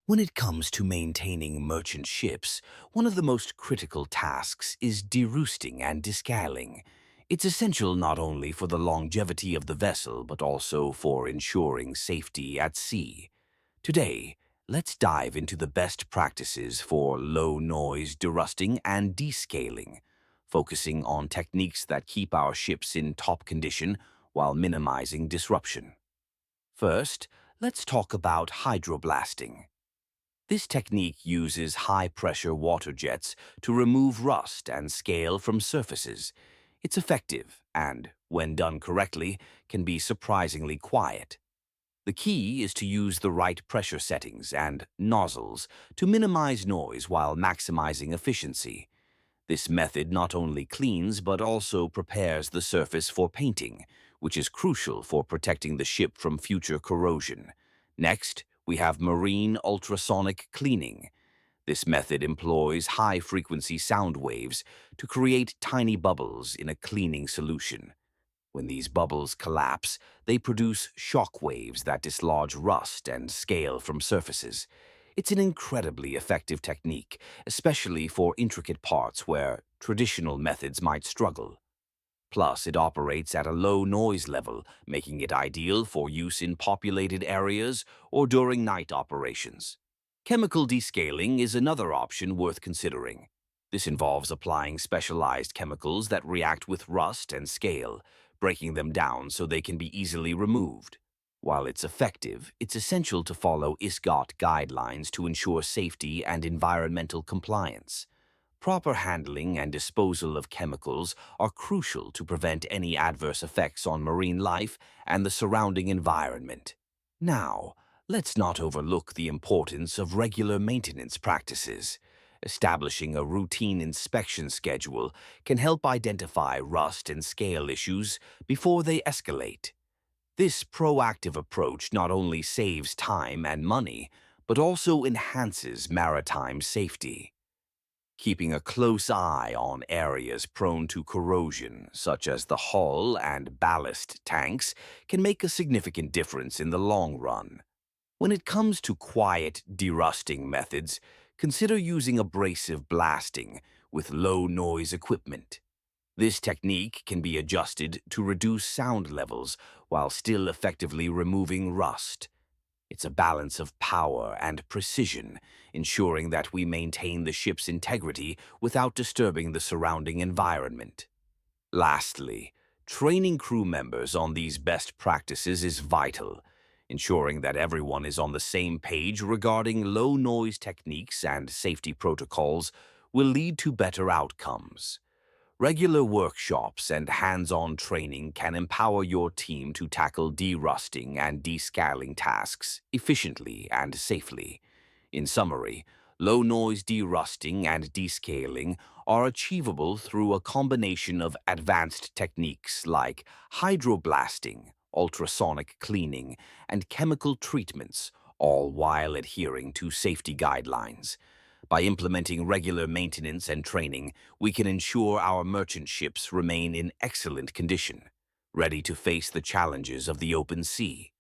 When it comes to maintaining merchant ships, one of the most critical tasks is derusting and descaling. It's essential not only for the longevity of the vessel, but also for ensuring safety at sea. Today, let's dive into the best practices for low-noise derusting and descaling, focusing on techniques that keep our ships in top condition while minimizing disruption. First, let's talk about hydroblasting. This technique uses high-pressure water jets to remove rust and scale from surfaces. It's effective and, when done correctly, can be surprisingly quiet. The key is to use the right pressure settings and nozzles to minimize noise while maximizing efficiency. This method not only cleans but also prepares the surface for painting, which is crucial for protecting the ship from future corrosion. Next, we have marine ultrasonic cleaning. This method employs high-frequency sound waves to create tiny bubbles in a cleaning solution. When these bubbles collapse, they produce shock waves that dislodge rust and scale from surfaces. It's an incredibly effective technique, especially for intricate parts where traditional methods might struggle. Plus, it operates at a low noise level, making it ideal for use in populated areas or during night operations. Chemical descaling is another option worth considering. This involves applying specialized chemicals that react with rust and scale, breaking them down so they can be easily removed. While it's effective, it's essential to follow ISGOT guidelines to ensure safety and environmental compliance. Proper handling and disposal of chemicals are crucial to prevent any adverse effects on marine life and the surrounding environment. Now, let's not overlook the importance of regular maintenance practices. Establishing a routine inspection schedule can help identify rust and scale issues before they escalate. This proactive approach not only saves time and money, but also enhances maritime safety. Keeping a close eye on areas prone to corrosion, such as the hull and ballast tanks, can make a significant difference in the long run. When it comes to quiet derusting methods, consider using abrasive blasting with low-noise equipment. This technique can be adjusted to reduce sound levels while still effectively removing rust. It's a balance of power and precision, ensuring that we maintain the ship's integrity without disturbing the surrounding environment. Lastly, training crew members on these best practices is vital. Ensuring that everyone is on the same page regarding low-noise techniques and safety protocols will lead to better outcomes. Regular workshops and hands-on training can empower your team to tackle derusting and descaling tasks efficiently and safely. In summary, low-noise derusting and descaling are achievable through a combination of advanced techniques like hydroblasting, ultrasonic cleaning, and chemical treatments, all while adhering to safety guidelines. By implementing regular maintenance and training, we can ensure our merchant ships remain in excellent condition, ready to face the challenges of the open sea.